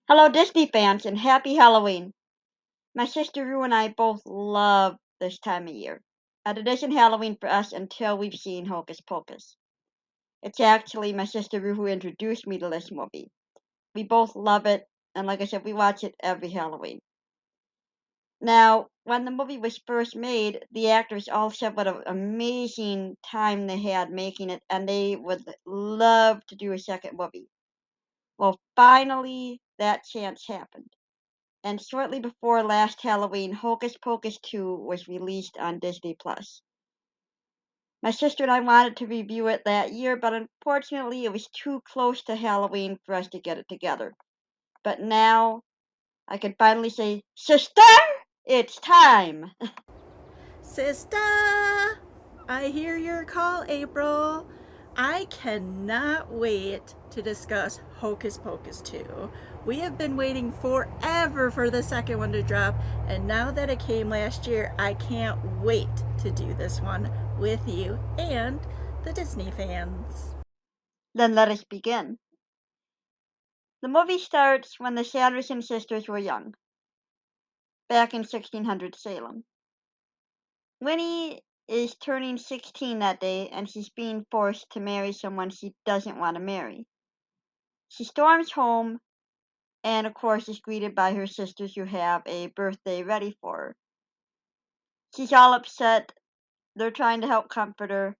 Hello, Disney fans, and happy Halloween. My sister Rue and I both love this time of year. And it isn't Halloween for us until we've seen Hocus Pocus. It's actually my sister Rue who introduced me to this movie. We both love it, and like I said, we watch it every Halloween. Now, when the movie was first made, the actors all said what an amazing time they had making it, and they would love to do a second movie. Well, finally, that chance happened. And shortly before last Halloween, Hocus Pocus 2 was released on Disney Plus. My sister and I wanted to review it that year, but unfortunately it was too close to Halloween for us to get it together. But now I can finally say, Sister, it's time! Sister, I hear your call, April. I cannot wait to discuss Hocus Pocus 2. We have been waiting forever for the second one to drop, and now that it came last year, I can't wait to do this one with you and the Disney fans. Then let us begin. The movie starts when the Sanderson sisters were young, back in 1600 Salem. Winnie is turning 16 that day, and she's being forced to marry someone she doesn't want to marry. She storms home and, of course, is greeted by her sisters who have a birthday ready for her. She's all upset. They're trying to help comfort her,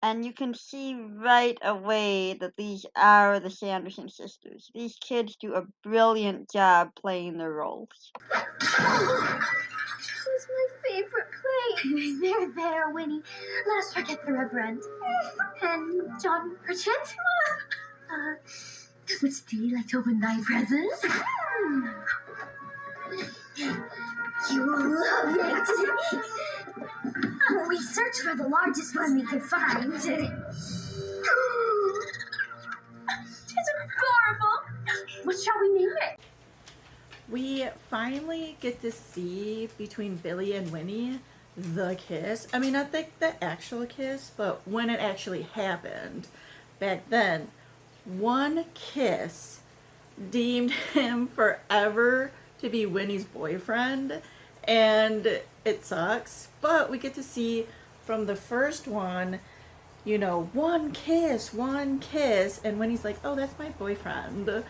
and you can see right away that these are the Sanderson sisters. These kids do a brilliant job playing their roles. It's my favorite play. There, Winnie. Let us forget the Reverend. And John Pritchett. Would you like to open thy presents? You love it. We searched for the largest one we could find. It's adorable. What shall we name it? We finally get to see between Billy and Winnie the kiss. I mean, not the actual kiss, but when it actually happened back then. One kiss deemed him forever to be Winnie's boyfriend, and it sucks. But we get to see from the first one, one kiss, and Winnie's like, oh, that's my boyfriend.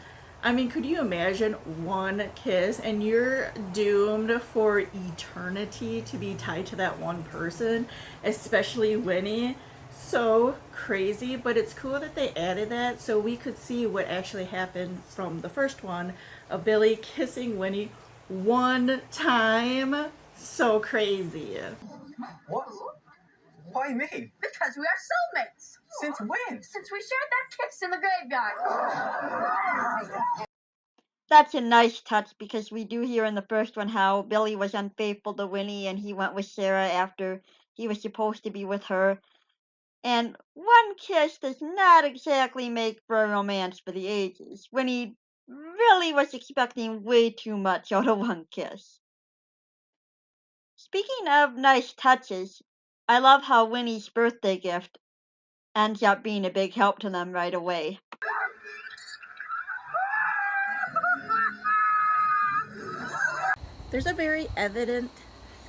I mean, could you imagine one kiss and you're doomed for eternity to be tied to that one person, especially Winnie? So crazy, but it's cool that they added that so we could see what actually happened from the first one of Billy kissing Winnie one time. So crazy. What? Why me? Because we are soulmates. Since when? Since we shared that kiss in the graveyard. That's a nice touch because we do hear in the first one how Billy was unfaithful to Winnie and he went with Sarah after he was supposed to be with her. And one kiss does not exactly make for a romance for the ages. Winnie really was expecting way too much out of one kiss. Speaking of nice touches, I love how Winnie's birthday gift ends up being a big help to them right away. There's a very evident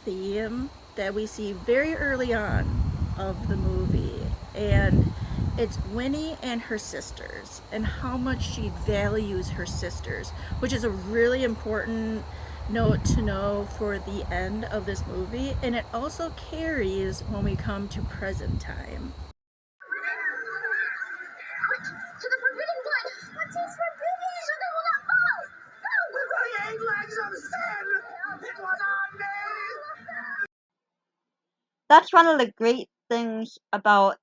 theme that we see very early on of the movie, and it's Winnie and her sisters and how much she values her sisters, which is a really important note to know for the end of this movie, and it also carries when we come to present time. Quick, to the forbidden wood. What is forbidden? So they will not follow. Go! With the 8 legs of sin! It was on me! That's one of the great things about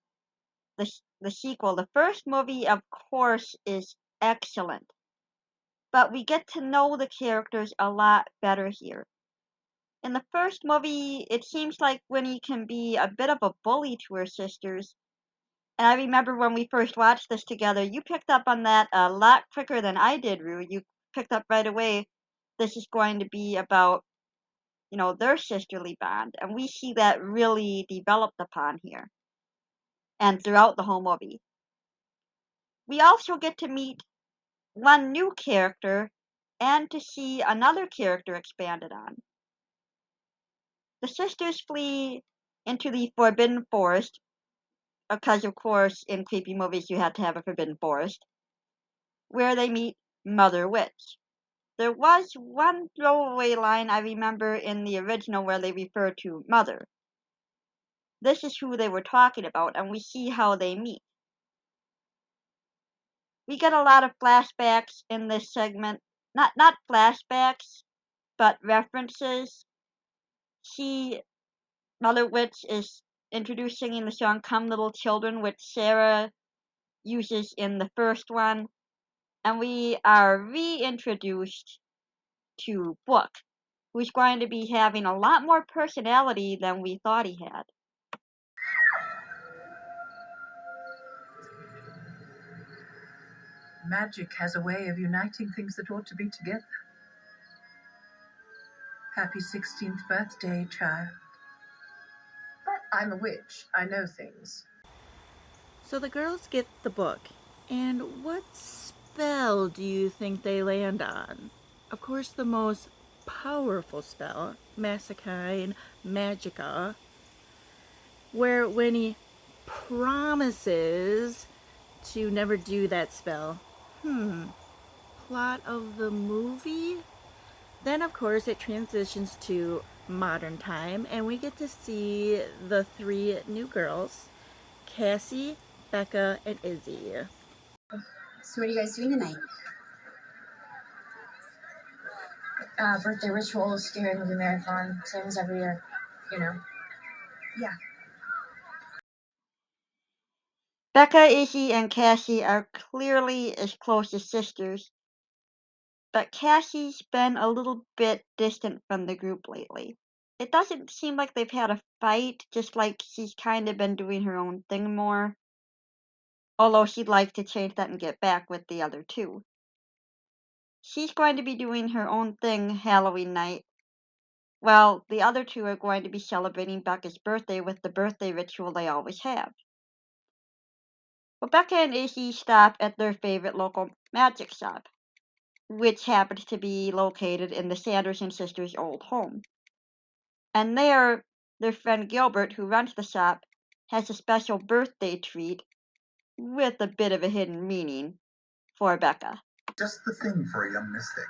the sequel. The first movie, of course, is excellent, but we get to know the characters a lot better here. In the first movie, it seems like Winnie can be a bit of a bully to her sisters. And I remember when we first watched this together, you picked up on that a lot quicker than I did, Rue. You picked up right away this is going to be about, their sisterly bond. And we see that really developed upon here and throughout the whole movie. We also get to meet one new character and to see another character expanded on. The sisters flee into the Forbidden Forest, because of course in creepy movies you have to have a forbidden forest, where they meet Mother Witch. There was one throwaway line I remember in the original where they refer to Mother. This is who they were talking about, and we see how they meet. We get a lot of flashbacks in this segment. Not flashbacks, but references. Mother Witch is introducing in the song Come Little Children, which Sarah uses in the first one. And we are reintroduced to Book, who's going to be having a lot more personality than we thought he had. Magic has a way of uniting things that ought to be together. Happy 16th birthday, child. But I'm a witch. I know things. So the girls get the book, and what spell do you think they land on? Of course, the most powerful spell, Masakine Magica, where Winnie promises to never do that spell. Plot of the movie? Then, of course, it transitions to modern time, and we get to see the three new girls, Cassie, Becca, and Izzy. So what are you guys doing tonight? Birthday ritual, scary movie marathon, same as every year, you know. Yeah. Becca, Izzy, and Cassie are clearly as close as sisters, but Cassie's been a little bit distant from the group lately. It doesn't seem like they've had a fight, just like she's kind of been doing her own thing more. Although she'd like to change that and get back with the other two. She's going to be doing her own thing Halloween night, while the other two are going to be celebrating Becca's birthday with the birthday ritual they always have. Well, Becca and Izzy stop at their favorite local magic shop, which happens to be located in the Sanderson sisters' old home. And there, their friend Gilbert, who runs the shop, has a special birthday treat with a bit of a hidden meaning for Becca. Just the thing for a young mystic.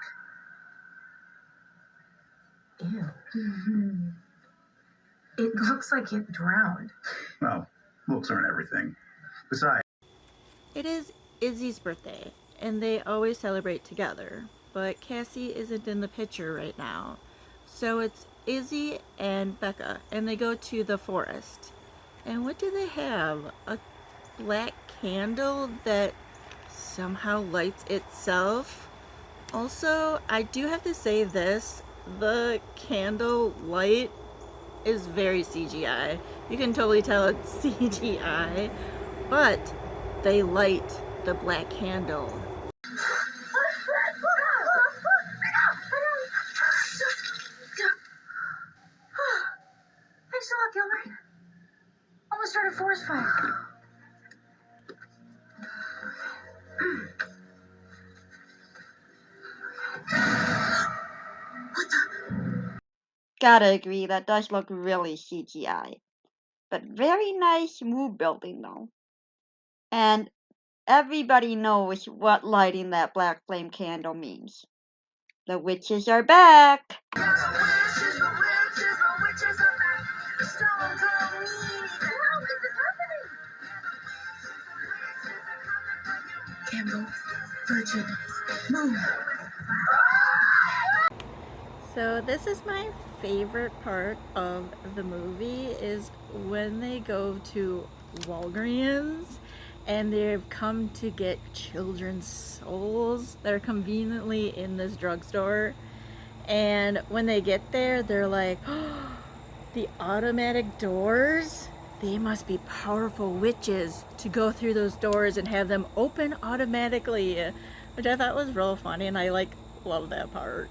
Ew. Mm-hmm. It looks like it drowned. Well, looks aren't everything. Besides, It is Izzy's birthday, and they always celebrate together, but Cassie isn't in the picture right now. So it's Izzy and Becca, and they go to the forest. And what do they have? A black candle that somehow lights itself? Also, I do have to say this, the candle light is very CGI. You can totally tell it's CGI, but they light the black candle. Thanks a lot, Gilbert. Almost started a forest fire. Gotta agree, that does look really CGI. But very nice mood building though. And everybody knows what lighting that black flame candle means. The witches are back! Candle, virgin, moon. So this is my favorite part of the movie, is when they go to Walgreens and they've come to get children's souls that are conveniently in this drugstore. And when they get there, they're like, oh, the automatic doors? They must be powerful witches to go through those doors and have them open automatically, which I thought was real funny, and I love that part.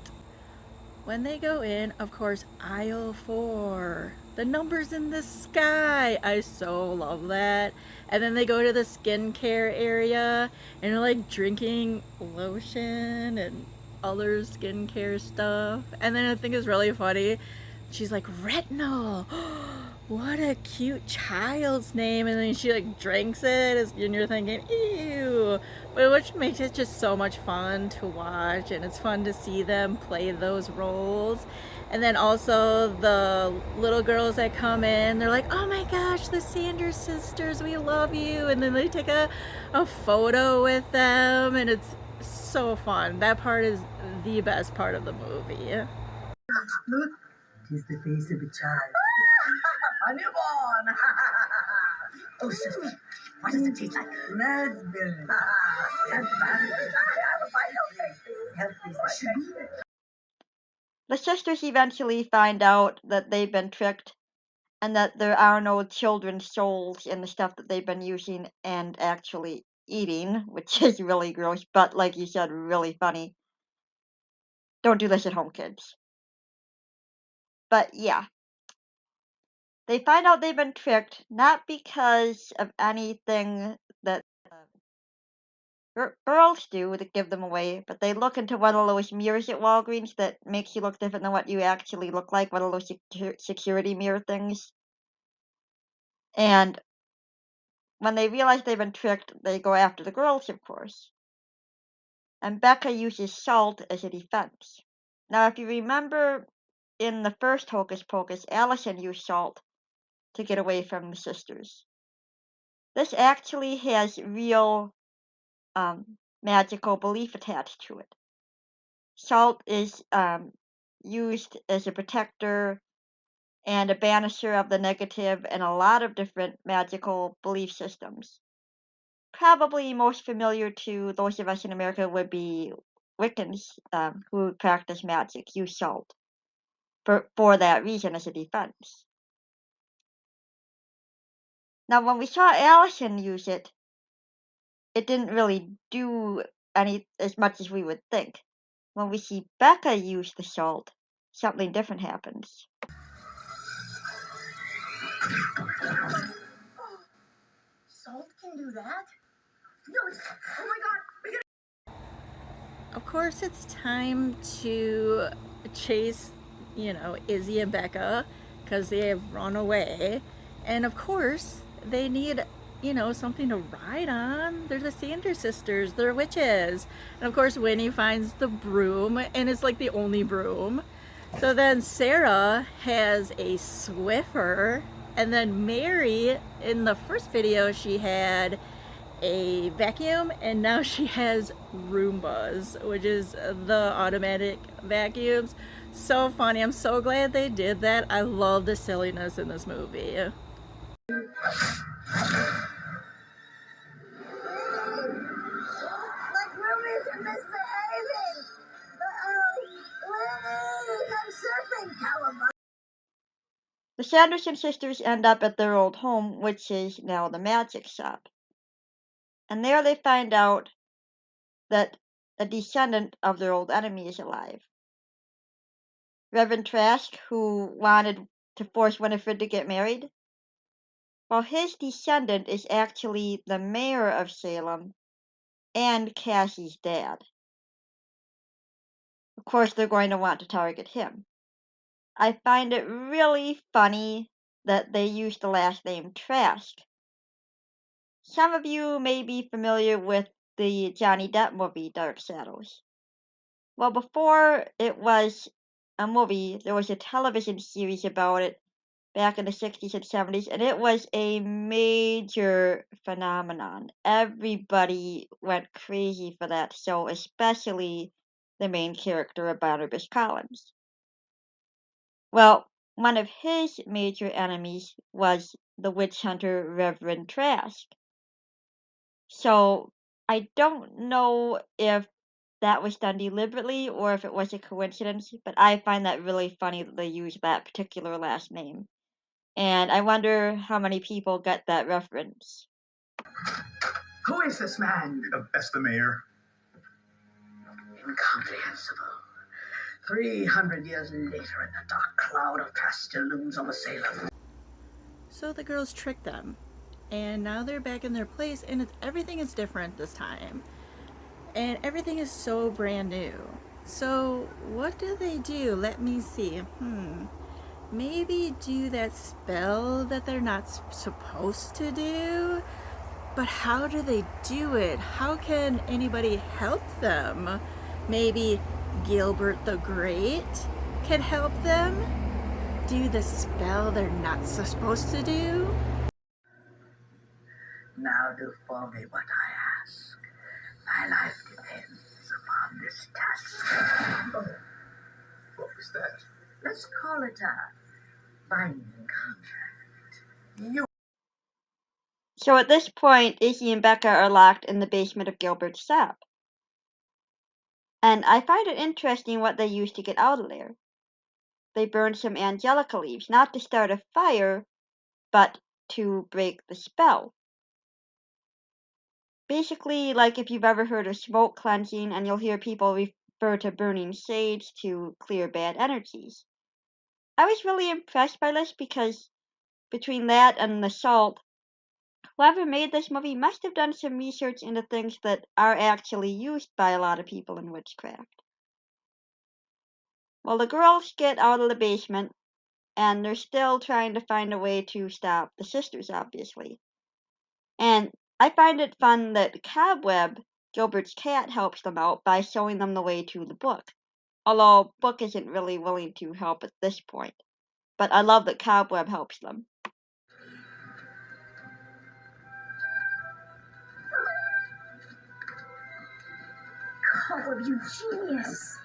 When they go in, of course, aisle 4. The numbers in the sky. I so love that. And then they go to the skincare area and they're like drinking lotion and other skincare stuff. And then I think it's really funny. She's like, retinol. What a cute child's name. And then she like drinks it, and you're thinking, ew. But which makes it just so much fun to watch, and it's fun to see them play those roles. And then also the little girls that come in, they're like, oh my gosh, the Sanders sisters, we love you. And then they take a photo with them, and it's so fun. That part is the best part of the movie. Look, tis the face of a child. A newborn! Oh, sister, what does it taste like? Raspberry. The sisters eventually find out that they've been tricked and that there are no children's souls in the stuff that they've been using and actually eating, which is really gross, but like you said, really funny. Don't do this at home, kids. But yeah, they find out they've been tricked, not because of anything that girls do that give them away, but they look into one of those mirrors at Walgreens that makes you look different than what you actually look like, one of those security mirror things. And when they realize they've been tricked, they go after the girls, of course. And Becca uses salt as a defense. Now, if you remember in the first Hocus Pocus, Allison used salt to get away from the sisters. This actually has real magical belief attached to it. Salt is used as a protector and a banisher of the negative in a lot of different magical belief systems. Probably most familiar to those of us in America would be Wiccans who practice magic, use salt for that reason as a defense. Now, when we saw Allison use it, it didn't really do any as much as we would think. When we see Becca use the salt, something different happens. Salt can do that? No, oh my god! Of course, it's time to chase, Izzy and Becca because they have run away. And of course, they need, something to ride on. They're the Sanders sisters, they're witches. And of course, Winnie finds the broom, and it's like the only broom. So then Sarah has a Swiffer, and then Mary, in the first video, she had a vacuum, and now she has Roombas, which is the automatic vacuums. So funny. I'm so glad they did that. I love the silliness in this movie. Like Ruby's misbehaving! Winnie! I'm surfing, Caliban! The Sanderson sisters end up at their old home, which is now the magic shop. And there they find out that a descendant of their old enemy is alive. Reverend Trask, who wanted to force Winifred to get married, well, his descendant is actually the mayor of Salem and Cassie's dad. Of course, they're going to want to target him. I find it really funny that they used the last name Trask. Some of you may be familiar with the Johnny Depp movie Dark Shadows. Well, before it was a movie, there was a television series about it back in the 60s and 70s, and it was a major phenomenon. Everybody went crazy for that show, especially the main character of Barnabas Collins. Well, one of his major enemies was the witch hunter Reverend Trask. So I don't know if that was done deliberately or if it was a coincidence, but I find that really funny that they used that particular last name. And I wonder how many people get that reference. Who is this man? That's the mayor. Incomprehensible. 300 years later, and the dark cloud of trust still looms over Salem. So the girls tricked them, and now they're back in their place, and everything is different this time. And everything is so brand new. So, what do they do? Let me see. Maybe do that spell that they're not supposed to do? But how do they do it? How can anybody help them? Maybe Gilbert the Great can help them do the spell they're not supposed to do? Now do for me what I ask. My life depends upon this task. Oh, what was that? Let's call it a binding contract. You So at this point, Izzy and Becca are locked in the basement of Gilbert's shop. And I find it interesting what they use to get out of there. They burn some angelica leaves, not to start a fire, but to break the spell. Basically, like if you've ever heard of smoke cleansing, and you'll hear people refer to burning sage to clear bad energies. I was really impressed by this because between that and the salt, whoever made this movie must have done some research into things that are actually used by a lot of people in witchcraft. Well, the girls get out of the basement, and they're still trying to find a way to stop the sisters, obviously. And I find it fun that Cobweb, Gilbert's cat, helps them out by showing them the way to the book. Although Book isn't really willing to help at this point. But I love that Cobweb helps them. Cobweb, you genius!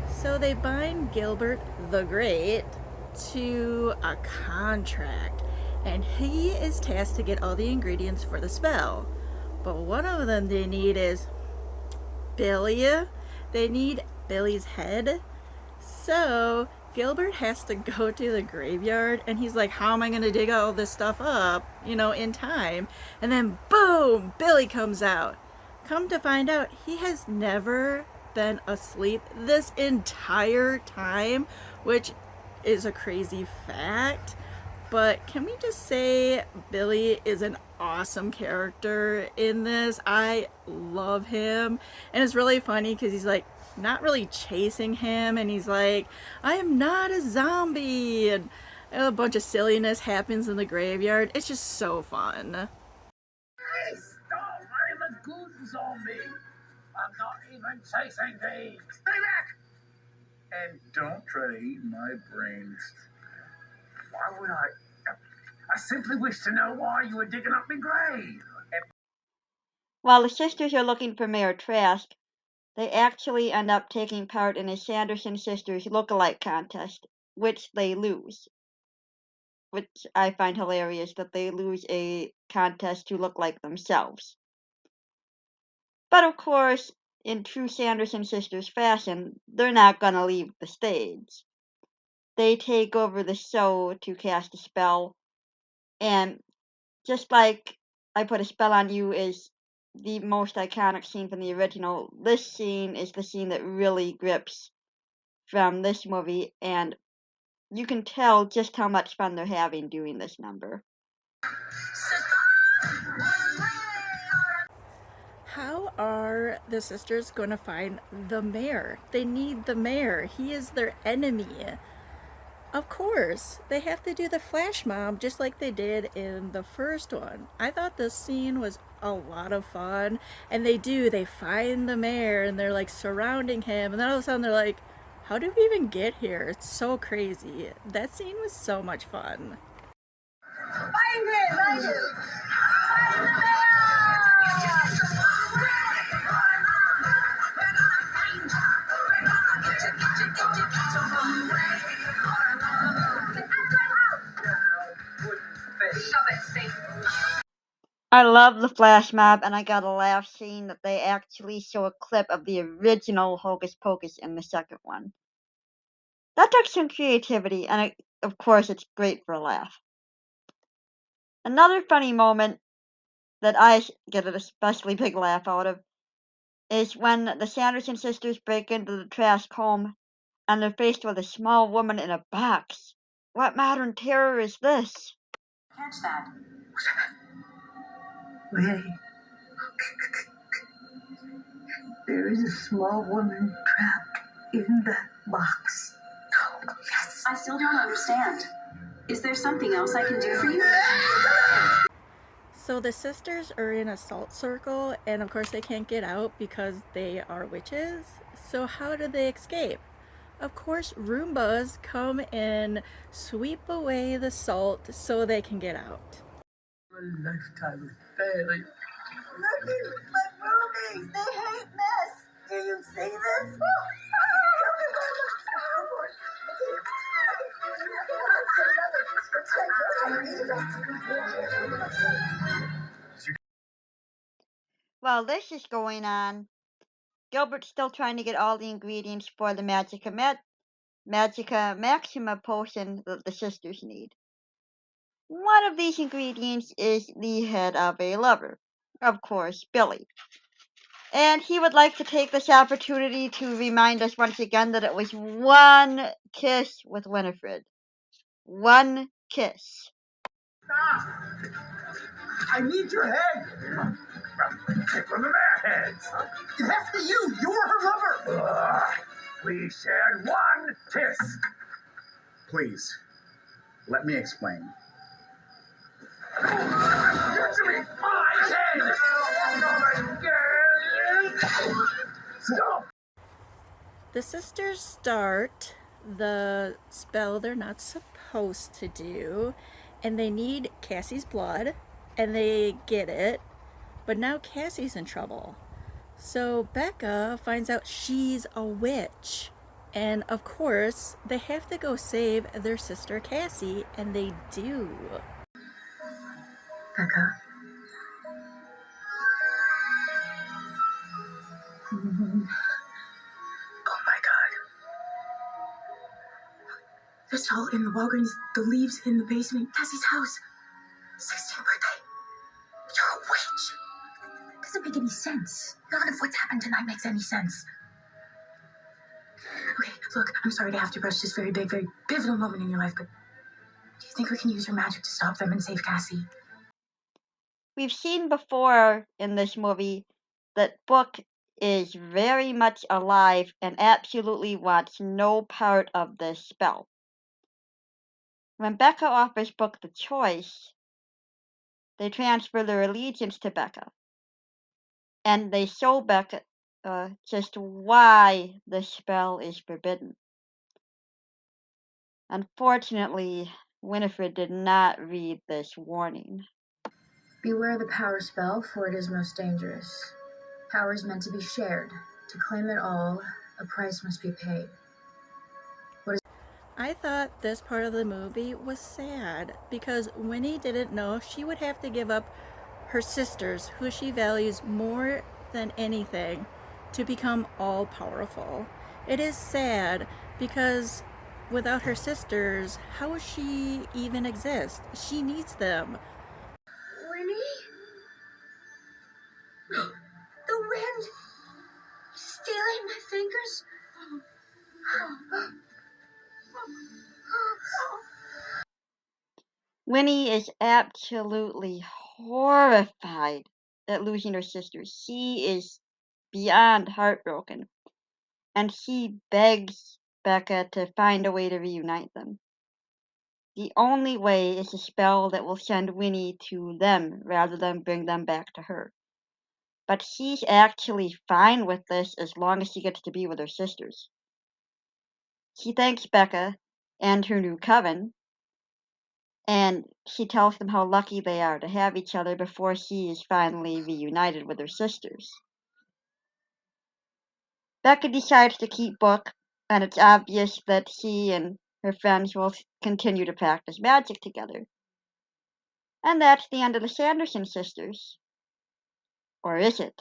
So they bind Gilbert the Great to a contract, and he is tasked to get all the ingredients for the spell. But one of them they need is Billy. They need Billy's head. So Gilbert has to go to the graveyard, and he's like, how am I going to dig all this stuff up, in time? And then boom, Billy comes out. Come to find out, he has never been asleep this entire time, which is a crazy fact. But can we just say Billy is an awesome character in this? I love him. And it's really funny because he's like not really chasing him, and he's like, I am not a zombie. And a bunch of silliness happens in the graveyard. It's just so fun. Hey, stop! I am a good zombie. I'm not even chasing thee. Stay back! And don't try to eat my brains. Why would I? I simply wish to know why you were digging up my grave. While the sisters are looking for Mayor Trask, they actually end up taking part in a Sanderson Sisters look-alike contest, which they lose. Which I find hilarious that they lose a contest to look like themselves. But of course, in true Sanderson Sisters fashion, they're not gonna leave the stage. They take over the show to cast a spell, and just like I Put a Spell on You is the most iconic scene from the original, this scene is the scene that really grips from this movie, and you can tell just how much fun they're having doing this number. How are the sisters going to find the mayor? They need the mayor. He is their enemy. Of course, they have to do the flash mob just like they did in the first one. I thought this scene was a lot of fun, and they find the mayor, and they're like surrounding him, and then all of a sudden they're like, how did we even get here? It's so crazy. That scene was so much fun. Find him! Find him! I love the flash mob, and I gotta laugh seeing that they actually show a clip of the original Hocus Pocus in the second one. That took some creativity, and of course it's great for a laugh. Another funny moment that I get an especially big laugh out of is when the Sanderson sisters break into the Trask home and they're faced with a small woman in a box. What modern terror is this? Catch that. Wait. There is a small woman trapped in that box. Oh, yes. I still don't understand. Is there something else I can do for you? So the sisters are in a salt circle, and of course they can't get out because they are witches. So how do they escape? Of course, Roombas come and sweep away the salt so they can get out. A lifetime of failure. Look at my roomies. They hate mess. Do you see this? While this is going on, Gilbert's still trying to get all the ingredients for the Magica Maxima potion that the sisters need. One of these ingredients is the head of a lover, of course, Billy. And he would like to take this opportunity to remind us once again that it was one kiss with Winifred. One kiss. I need your head. Take one of their heads. It has to be you. You were her lover. We shared one kiss. Please, let me explain. You're doing my head! Stop! The sisters start the spell they're not supposed to do, and they need Cassie's blood, and they get it, but now Cassie's in trouble. So Becca finds out she's a witch, and of course they have to go save their sister Cassie, and they do. Becca. Oh my God. The salt in the Walgreens, the leaves in the basement, Cassie's house. 16th birthday. You're a witch. Doesn't make any sense. None of what's happened tonight makes any sense. Okay, look, I'm sorry to have to rush this very big, very pivotal moment in your life, but do you think we can use your magic to stop them and save Cassie? We've seen before in this movie that Book is very much alive and absolutely wants no part of this spell. When Becca offers Book the choice, they transfer their allegiance to Becca. And they show Becca just why the spell is forbidden. Unfortunately, Winifred did not read this warning. Beware the power spell, for it is most dangerous. Power is meant to be shared. To claim it all, a price must be paid. I thought this part of the movie was sad because Winnie didn't know she would have to give up her sisters, who she values more than anything, to become all powerful. It is sad because without her sisters, how would she even exist? She needs them. Winnie? The wind stealing my fingers? Winnie is absolutely horrified at losing her sisters. She is beyond heartbroken, and she begs Becca to find a way to reunite them. The only way is a spell that will send Winnie to them rather than bring them back to her. But she's actually fine with this as long as she gets to be with her sisters. She thanks Becca and her new coven, and she tells them how lucky they are to have each other before she is finally reunited with her sisters. Becca decides to keep Book, and it's obvious that she and her friends will continue to practice magic together. And that's the end of the Sanderson sisters. Or is it?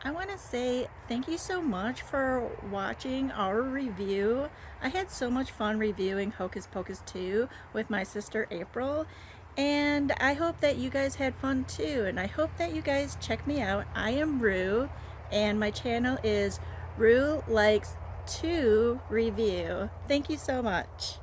I want to say thank you so much for watching our review. I had so much fun reviewing Hocus Pocus 2 with my sister April, And I hope that you guys had fun too. And I hope that you guys check me out. I am Rue, and my channel is Rue Likes to Review. Thank you so much.